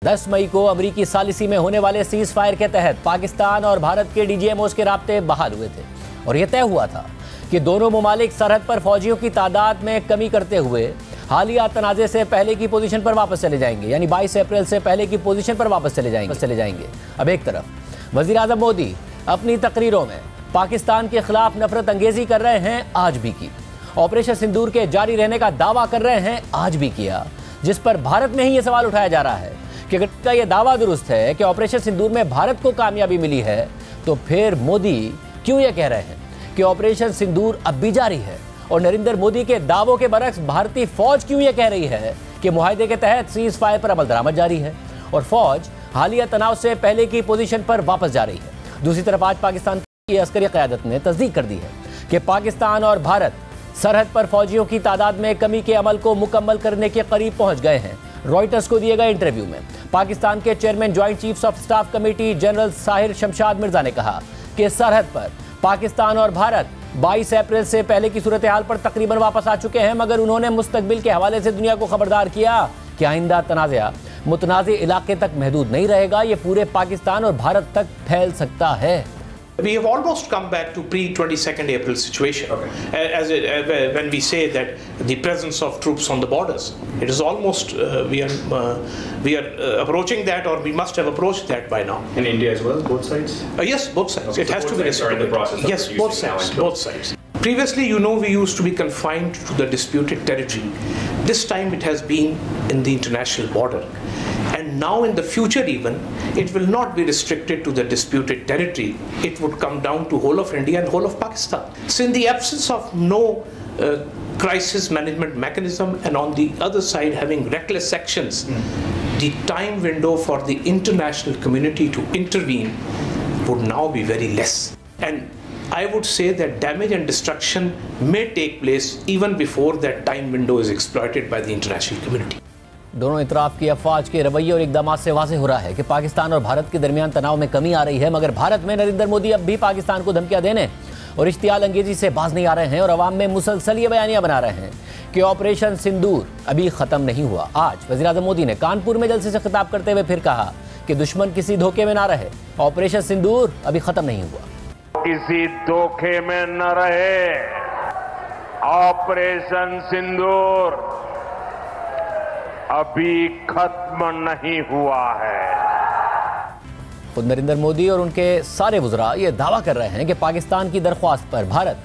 10 मई को अमरीकी सालिसी में होने वाले सीज फायर के तहत पाकिस्तान और भारत के डीजीएमओस के राब्ते बहाल हुए थे और यह तय हुआ था कि दोनों मुमालिक सरहद पर फौजियों की तादाद में कमी करते हुए हालिया तनाज़े से पहले की पोजीशन पर वापस चले जाएंगे, यानी 22 अप्रैल से पहले की पोजीशन पर वापस चले जाएंगे। अब एक तरफ वज़ीर आज़म मोदी अपनी तकरीरों में पाकिस्तान के खिलाफ नफरत अंगेजी कर रहे हैं, आज भी की। ऑपरेशन सिंदूर के जारी रहने का दावा कर रहे हैं, आज भी किया, जिस पर भारत में ही ये सवाल उठाया जा रहा है कि अगर यह दावा दुरुस्त है कि ऑपरेशन सिंदूर में भारत को कामयाबी मिली है, तो फिर मोदी क्यों ये कह रहे हैं कि ऑपरेशन सिंदूर अब भी जारी है? और नरेंद्र मोदी के दावों के बरक्स भारतीय फौज क्यों ये कह रही है कि मुआहदे के तहत सीज फायर पर अमल दरामद जारी है और फौज हालिया तनाव से पहले की पोजीशन पर वापस जा रही है? दूसरी तरफ आज पाकिस्तान की अस्करी क़यादत ने तस्दीक कर दी है कि पाकिस्तान और भारत सरहद पर फौजियों की तादाद में कमी के अमल को मुकम्मल करने के करीब पहुंच गए हैं। रॉयटर्स को दिए गए इंटरव्यू में पाकिस्तान के chairman joint chiefs of staff committee general Sahir Shamshad Mirza ने कहा कि सरहद पर पाकिस्तान और भारत 22 अप्रैल से पहले की सूरत हाल पर तकरीबन वापस आ चुके हैं, मगर उन्होंने मुस्तकबिल के हवाले से दुनिया को खबरदार किया कि आइंदा तनाज़ा मुतनाज़ इलाके तक महदूद नहीं रहेगा, ये पूरे पाकिस्तान और भारत तक फैल सकता है। We have almost come back to pre-22nd April situation. Okay. When we say that the presence of troops on the borders, it is almost we are approaching that, or we must have approached that by now. In India as well, both sides. Yes, both sides. Okay, it has to be the process. Yes, both sides. Both sides. Previously, we used to be confined to the disputed territory. This time, it has been in the international border. And now in the future even, it will not be restricted to the disputed territory. It would come down to whole of India and whole of Pakistan. So in the absence of no crisis management mechanism, and on the other side having reckless actions, the time window for the international community to intervene would now be very less. And I would say that damage and destruction may take place even before that time window is exploited by the international community. दोनों इतराफ की अफवाज के रवैये और इक़दामात से वाज़ेह हो रहा है कि पाकिस्तान और भारत के दरमियान तनाव में कमी आ रही है, मगर भारत में नरेंद्र मोदी अब भी पाकिस्तान को धमकियां देने और इश्तियाल अंगेजी से बाज नहीं आ रहे हैं और अवाम में मुसलसल ये बयानियां बना रहे हैं कि ऑपरेशन सिंदूर अभी ख़त्म नहीं हुआ। आज वज़ीर आज़म मोदी ने कानपुर में जलसे से खिताब करते हुए फिर कहा कि दुश्मन किसी धोखे में ना रहे, ऑपरेशन सिंदूर अभी ख़त्म नहीं हुआ। किसी धोखे में न रहे, ऑपरेशन सिंदूर अभी खत्म नहीं हुआ है। खुद नरेंद्र मोदी और उनके सारे वुज़रा ये दावा कर रहे हैं कि पाकिस्तान की दरख्वास्त पर भारत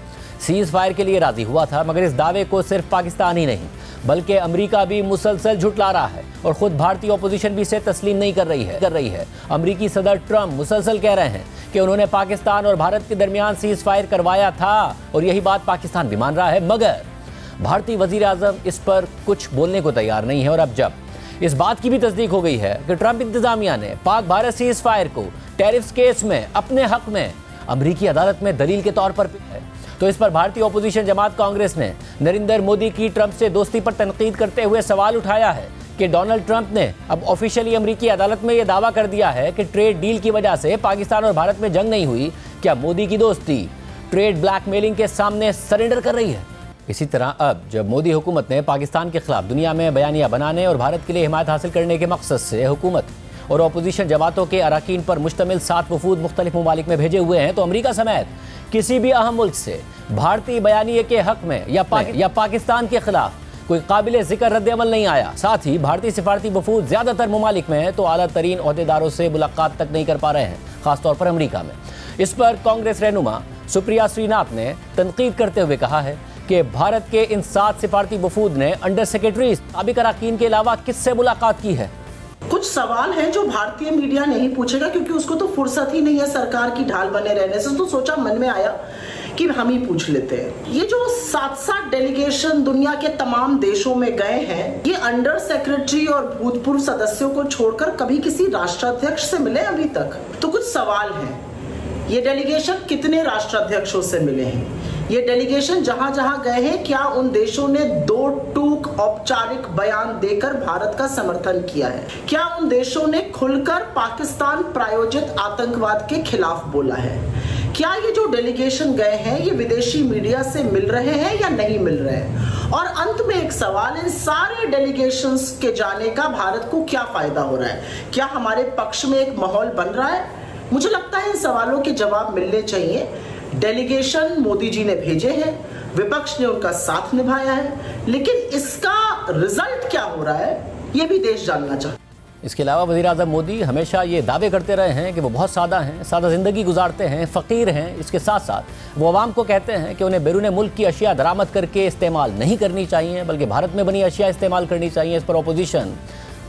सीज फायर के लिए राजी हुआ था, मगर इस दावे को सिर्फ पाकिस्तान ही नहीं बल्कि अमेरिका भी मुसलसल झुटला रहा है और खुद भारतीय अपोजिशन भी इसे तस्लीम नहीं कर रही है। अमेरिकी सदर ट्रंप मुसलसल कह रहे हैं कि उन्होंने पाकिस्तान और भारत के दरमियान सीज फायर करवाया था और यही बात पाकिस्तान भी मान रहा है, मगर भारतीय वज़ीर आज़म इस पर कुछ बोलने को तैयार नहीं है। और अब जब इस बात की भी तस्दीक हो गई है कि ट्रंप इंतजामिया ने पाक भारत सीज फायर को टैरिफ्स केस में अपने हक में अमरीकी अदालत में दलील के तौर पर है, तो इस पर भारतीय अपोजिशन जमात कांग्रेस ने नरेंद्र मोदी की ट्रंप से दोस्ती पर तनकीद करते हुए सवाल उठाया है कि डोनाल्ड ट्रंप ने अब ऑफिशियली अमरीकी अदालत में यह दावा कर दिया है कि ट्रेड डील की वजह से पाकिस्तान और भारत में जंग नहीं हुई। क्या मोदी की दोस्ती ट्रेड ब्लैकमेलिंग के सामने सरेंडर कर रही है? इसी तरह अब जब मोदी हुकूमत ने पाकिस्तान के खिलाफ दुनिया में बयानियां बनाने और भारत के लिए हिमायत हासिल करने के मकसद से हुकूमत और अपोजिशन जमातों के अरकान पर मुश्तमिल 7 वफूद मुख्तलिफ ममालिक में भेजे हुए हैं, तो अमरीका समेत किसी भी अहम मुल्क से भारतीय बयानिए के हक में या पाकिस्तान के खिलाफ कोई काबिल ज़िक्र रद्द-ए-अमल नहीं आया। साथ ही भारतीय सिफारती वफूद ज़्यादातर ममालिक में हैं तो आला तरीन ओहदेदारों से मुलाकात तक नहीं कर पा रहे हैं, ख़ासतौर पर अमरीका में। इस पर कांग्रेस रहनुमा सुप्रिया श्रीनाथ ने तनकीद करते हुए कहा है कि भारत के इन 7 सिफारती वफूद ने अंडर सेक्रेटरी साबिक अरकान के अलावा किससे मुलाकात की है? कुछ सवाल हैं जो भारतीय मीडिया नहीं पूछेगा क्योंकि उसको तो फुर्सत ही नहीं है सरकार की ढाल बने रहने से, तो सोचा मन में आया कि हम ही पूछ लेते हैं। ये जो 7 डेलीगेशन दुनिया के तमाम देशों में गए हैं, ये अंडर सेक्रेटरी और भूतपूर्व सदस्यों को छोड़कर कभी किसी राष्ट्राध्यक्ष से मिले अभी तक? तो कुछ सवाल हैं। ये डेलीगेशन कितने राष्ट्राध्यक्षों से मिले हैं? ये डेलीगेशन जहां जहां गए हैं, क्या उन देशों ने 2 टूक औपचारिक बयान देकर भारत का समर्थन किया है? क्या उन देशों ने खुलकर पाकिस्तान प्रायोजित आतंकवाद के खिलाफ बोला है? क्या ये जो डेलीगेशन गए हैं ये विदेशी मीडिया से मिल रहे हैं या नहीं मिल रहे हैं? और अंत में एक सवाल, इन सारे डेलीगेशंस के जाने का भारत को क्या फायदा हो रहा है? क्या हमारे पक्ष में एक माहौल बन रहा है? मुझे लगता है इन सवालों के जवाब मिलने चाहिए। डेलीगेशन मोदी जी ने भेजे हैं, विपक्ष ने उनका साथ निभाया है, लेकिन इसका रिजल्ट क्या हो रहा है ये भी देश जानना चाहता है। इसके अलावा वज़ीर-ए-आज़म मोदी हमेशा ये दावे करते रहे हैं कि वो बहुत सादा हैं, सादा ज़िंदगी गुजारते हैं, फ़कीर हैं। इसके साथ साथ वो आवाम को कहते हैं कि उन्हें बैरून मुल्क की अशिया दरामद करके इस्तेमाल नहीं करनी चाहिए, बल्कि भारत में बनी अशिया इस्तेमाल करनी चाहिए। इस पर अपोजिशन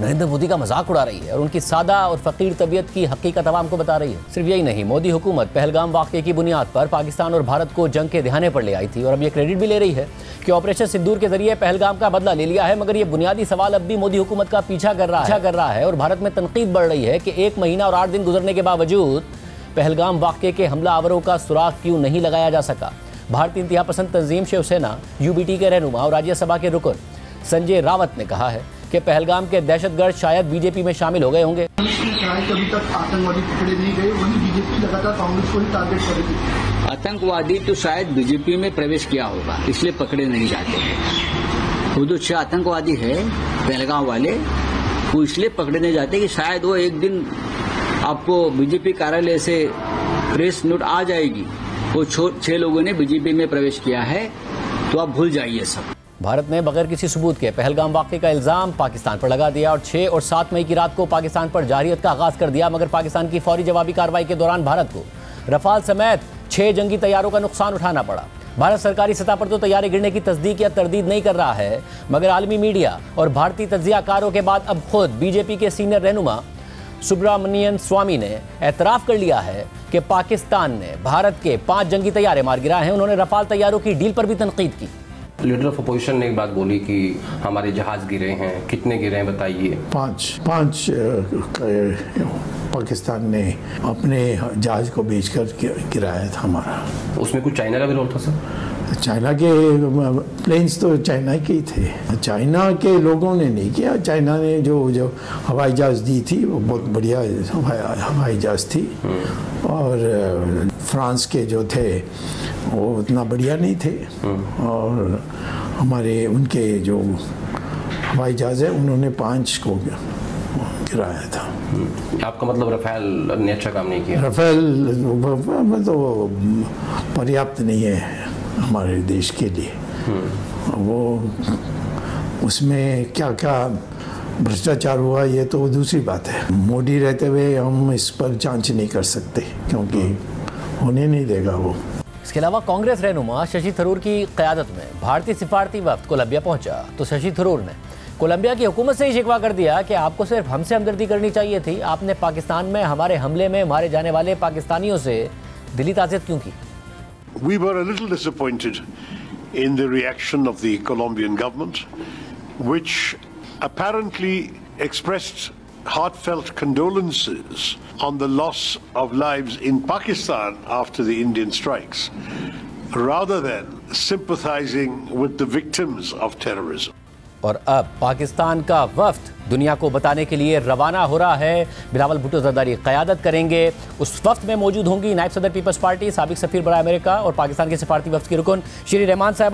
नरेंद्र मोदी का मजाक उड़ा रही है और उनकी सादा और फ़कीर तबीयत की हकीकत आवाम को बता रही है। सिर्फ यही नहीं, मोदी हुकूमत पहलगाम वाक़े की बुनियाद पर पाकिस्तान और भारत को जंग के दहाने पर ले आई थी और अब ये क्रेडिट भी ले रही है कि ऑपरेशन सिंदूर के जरिए पहलगाम का बदला ले लिया है। मगर ये बुनियादी सवाल अब भी मोदी हुकूमत का पीछा कर रहा है और भारत में तनकीद बढ़ रही है कि 1 महीना और 8 दिन गुजरने के बावजूद पहलगाम वाक़े के हमलावरों का सुराग क्यों नहीं लगाया जा सका। भारतीय इंतहा पसंद तंजीम शिवसेना UBT के रहनुमा और राज्यसभा के रुकन संजय रावत ने कहा है कि पहलगाम के दहशतगर्द शायद बीजेपी में शामिल हो गए होंगे। अभी तक आतंकवादी पकड़े नहीं गए, वही बीजेपी लगातार कांग्रेस को ही टारगेट करेगी। आतंकवादी तो शायद बीजेपी में प्रवेश किया होगा, इसलिए पकड़े नहीं जाते हैं। वो जो 6 आतंकवादी है पहलगाम वाले, वो इसलिए पकड़े नहीं जाते कि शायद वो एक दिन आपको बीजेपी कार्यालय से प्रेस नोट आ जाएगी, वो 6 लोगों ने बीजेपी में प्रवेश किया है, तो आप भूल जाइए सब। भारत ने बगैर किसी सबूत के पहलगाम वाक़े का इल्ज़ाम पाकिस्तान पर लगा दिया और 6 और 7 मई की रात को पाकिस्तान पर जारहियत का आगाज़ कर दिया। मगर पाकिस्तान की फौरी जवाबी कार्रवाई के दौरान भारत को रफाल समेत 6 जंगी तैयारों का नुकसान उठाना पड़ा। भारत सरकारी सतह पर तो तैयारे गिरने की तस्दीक या तरदीद नहीं कर रहा है, मगर आलमी मीडिया और भारतीय तज्ज़ियाकारों के बाद अब खुद बीजेपी के सीनियर रहनुमा सुब्रमण्यन स्वामी ने एतराफ़ कर लिया है कि पाकिस्तान ने भारत के 5 जंगी तैयारे मार गिराए हैं। उन्होंने रफाल तैयारों की डील पर भी तनकीद की। लीडर ऑफ अपोजिशन ने एक बात बोली कि हमारे जहाज गिरे हैं, कितने गिरे हैं बताइए। 5 पाकिस्तान ने अपने जहाज को बेचकर गिराया था हमारा। उसमें कुछ चाइना का भी रोल था सर? चाइना के प्लेन्स तो चाइना के ही थे, चाइना के लोगों ने नहीं किया। चाइना ने जो हवाई जहाज दी थी वो बहुत बढ़िया हवाई जहाज थी, और फ्रांस के जो थे वो उतना बढ़िया नहीं थे, और हमारे उनके जो हवाई जहाज है उन्होंने 5 को गिराया था। आपका मतलब रफेल ने अच्छा काम नहीं किया? रफेल तो पर्याप्त नहीं है हमारे देश के लिए। वो उसमें क्या क्या भ्रष्टाचार हुआ ये तो दूसरी बात है। मोदी रहते हुए हम इस पर जांच नहीं कर सकते, क्योंकि होने नहीं देगा वो। इसके अलावा कांग्रेस रहनुमा शशि थरूर की क़यादत में भारतीय सिफारती वफ्द कोलंबिया पहुंचा तो शशि थरूर ने कोलंबिया की हुकूमत से ही शिकवा कर दिया कि आपको सिर्फ हमसे हमदर्दी करनी चाहिए थी, आपने पाकिस्तान में हमारे हमले में मारे जाने वाले पाकिस्तानियों से दिली ताज़ियत क्यों की। We were a little disappointed in the reaction of the Colombian government, which apparently expressed heartfelt condolences on the loss of lives in Pakistan after the Indian strikes, rather than sympathizing with the victims of terrorism. और अब पाकिस्तान का वफ्द दुनिया को बताने के लिए रवाना हो रहा है। बिलावल भुट्टो ज़रदारी क़यादत करेंगे। उस वफ्द में मौजूद होंगी नायब सदर पीपल्स पार्टी, साबिक सफ़ीर बराए अमेरिका और पाकिस्तान के सिफारती वफ्द की रुकन श्री रहमान साहब।